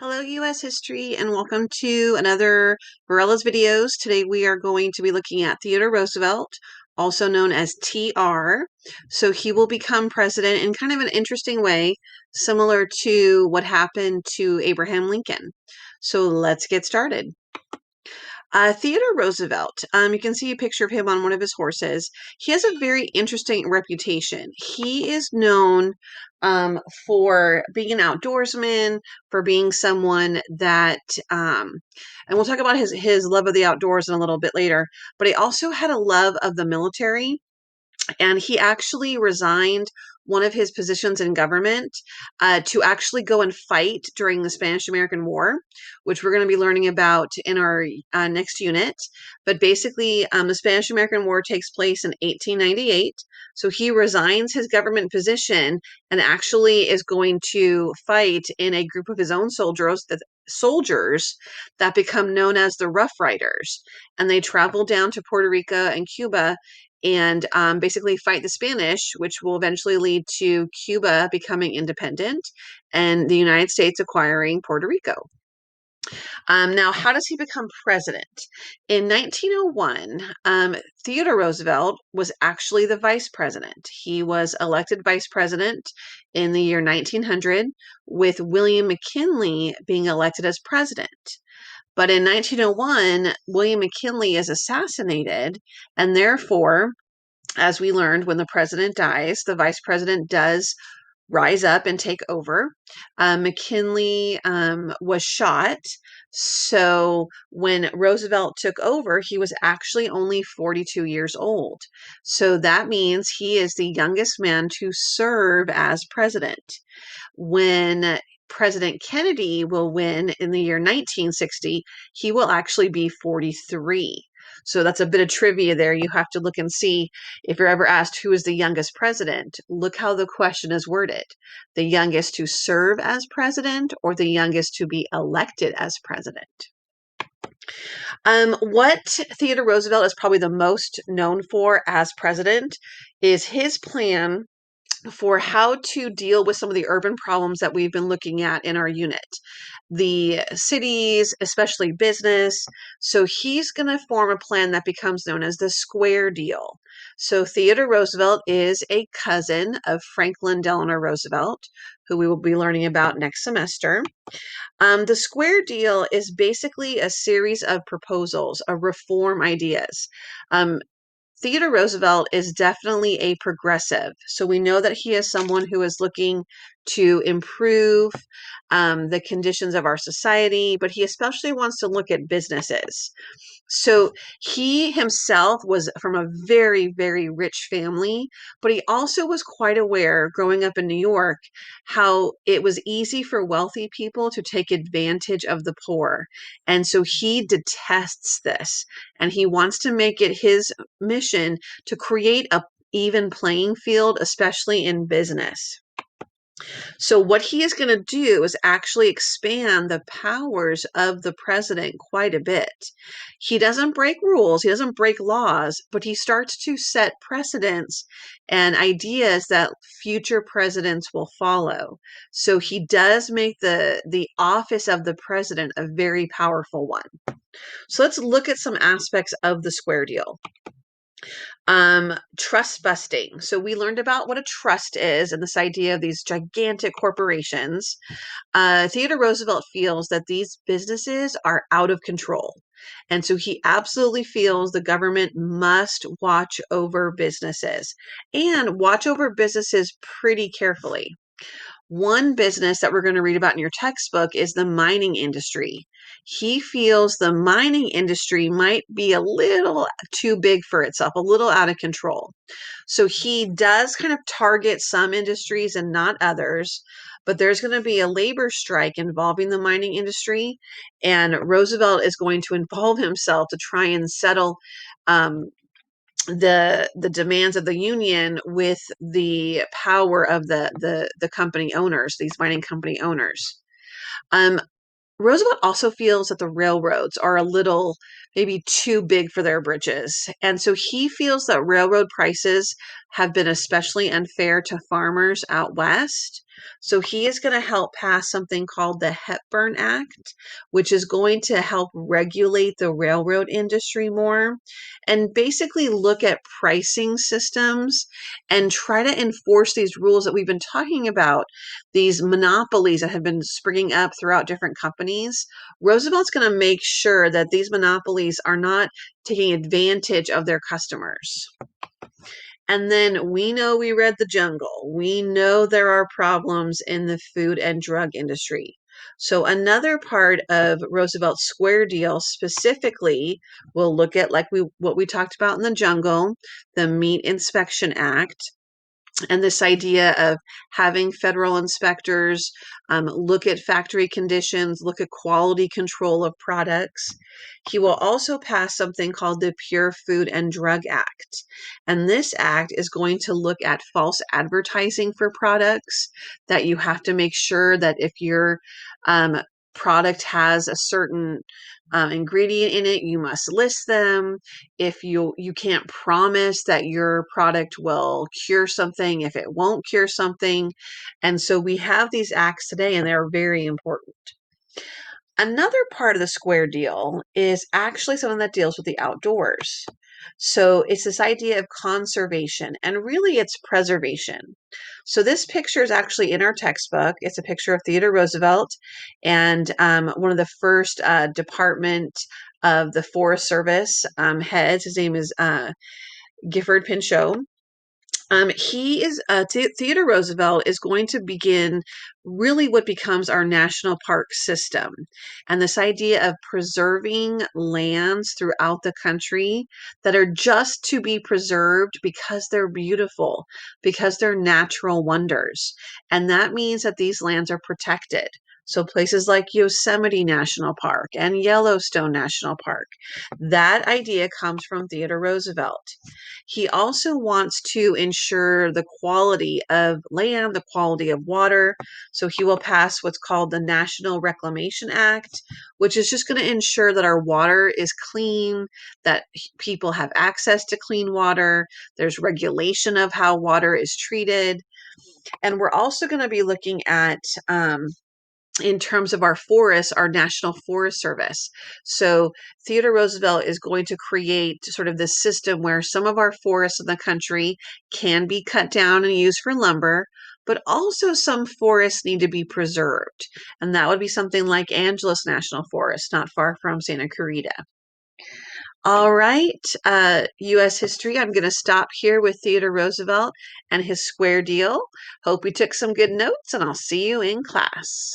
Hello, U.S. history, and welcome to another Morella's videos. Today we are going to be looking at Theodore Roosevelt, also known as TR. So he will become president in kind of an interesting way, similar to what happened to Abraham Lincoln. So let's get started. Theodore Roosevelt, you can see a picture of him on one of his horses. He has a very interesting reputation. He is known for being an outdoorsman, for being someone that, and we'll talk about his love of the outdoors in a little bit later, but he also had a love of the military, and he actually resigned one of his positions in government to actually go and fight during the Spanish-American War, which we're going to be learning about in our next unit. But basically, the Spanish-American War takes place in 1898. So he resigns his government position and actually is going to fight in a group of his own soldiers that become known as the Rough Riders. And they travel down to Puerto Rico and Cuba and basically fight the Spanish, which will eventually lead to Cuba becoming independent and the United States acquiring Puerto Rico. Now, how does he become president? In 1901, Theodore Roosevelt was actually the vice president. He was elected vice president in the year 1900, with William McKinley being elected as president. But in 1901, William McKinley is assassinated, and therefore, as we learned, when the president dies, the vice president does rise up and take over. McKinley was shot. So when Roosevelt took over, he was actually only 42 years old. So that means he is the youngest man to serve as president. When President Kennedy will win in the year 1960, he will actually be 43. So that's a bit of trivia there. You have to look and see if you're ever asked who is the youngest president. Look how the question is worded. The youngest to serve as president or the youngest to be elected as president. What Theodore Roosevelt is probably the most known for as president is his plan for how to deal with some of the urban problems that we've been looking at in our unit. The cities, especially business. So he's going to form a plan that becomes known as the Square Deal. So Theodore Roosevelt is a cousin of Franklin Delano Roosevelt, who we will be learning about next semester. The Square Deal is basically a series of proposals, of reform ideas. Theodore Roosevelt is definitely a progressive. So we know that he is someone who is looking to improve the conditions of our society, but he especially wants to look at businesses. So he himself was from a very, very rich family, but he also was quite aware growing up in New York how it was easy for wealthy people to take advantage of the poor. And so he detests this, and he wants to make it his mission to create a even playing field, especially in business. So what he is going to do is actually expand the powers of the president quite a bit. He doesn't break rules, he doesn't break laws, but he starts to set precedents and ideas that future presidents will follow. So he does make the office of the president a very powerful one. So let's look at some aspects of the Square Deal. Trust busting. So we learned about what a trust is and this idea of these gigantic corporations. Theodore Roosevelt feels that these businesses are out of control. And so he absolutely feels the government must watch over businesses and watch over businesses pretty carefully. One business that we're going to read about in your textbook is the mining industry. He feels the mining industry might be a little too big for itself, a little out of control. So he does kind of target some industries and not others, but there's going to be a labor strike involving the mining industry, and Roosevelt is going to involve himself to try and settle the demands of the union with the power of the company owners, these mining company owners. Roosevelt also feels that the railroads are a little maybe too big for their britches. And so he feels that railroad prices have been especially unfair to farmers out west. So he is going to help pass something called the Hepburn Act, which is going to help regulate the railroad industry more and basically look at pricing systems and try to enforce these rules that we've been talking about, these monopolies that have been springing up throughout different companies. Roosevelt's going to make sure that these monopolies are not taking advantage of their customers. And then we know we read The Jungle. We know there are problems in the food and drug industry. So another part of Roosevelt's Square Deal specifically will look at what we talked about in The Jungle, the Meat Inspection Act, and this idea of having federal inspectors look at factory conditions, look at quality control of products. He will also pass something called the Pure Food and Drug Act. And this act is going to look at false advertising for products, that you have to make sure that if your product has a certain ingredient in it, you must list them. If you can't promise that your product will cure something if it won't cure something. And so we have these acts today, and they're very important. Another part of the Square Deal is actually something that deals with the outdoors. So it's this idea of conservation, and really it's preservation. So this picture is actually in our textbook. It's a picture of Theodore Roosevelt and one of the first Department of the Forest Service heads. His name is Gifford Pinchot. Theodore Roosevelt is going to begin really what becomes our national park system. And this idea of preserving lands throughout the country that are just to be preserved because they're beautiful, because they're natural wonders. And that means that these lands are protected. So places like Yosemite National Park and Yellowstone National Park. That idea comes from Theodore Roosevelt. He also wants to ensure the quality of land, the quality of water. So he will pass what's called the National Reclamation Act, which is just going to ensure that our water is clean, that people have access to clean water. There's regulation of how water is treated. And we're also going to be looking at in terms of our forests, our National Forest Service. So Theodore Roosevelt is going to create sort of this system where some of our forests in the country can be cut down and used for lumber, but also some forests need to be preserved. And that would be something like Angeles National Forest, not far from Santa Clarita. All right, U.S. history. I'm going to stop here with Theodore Roosevelt and his Square Deal. Hope you took some good notes, and I'll see you in class.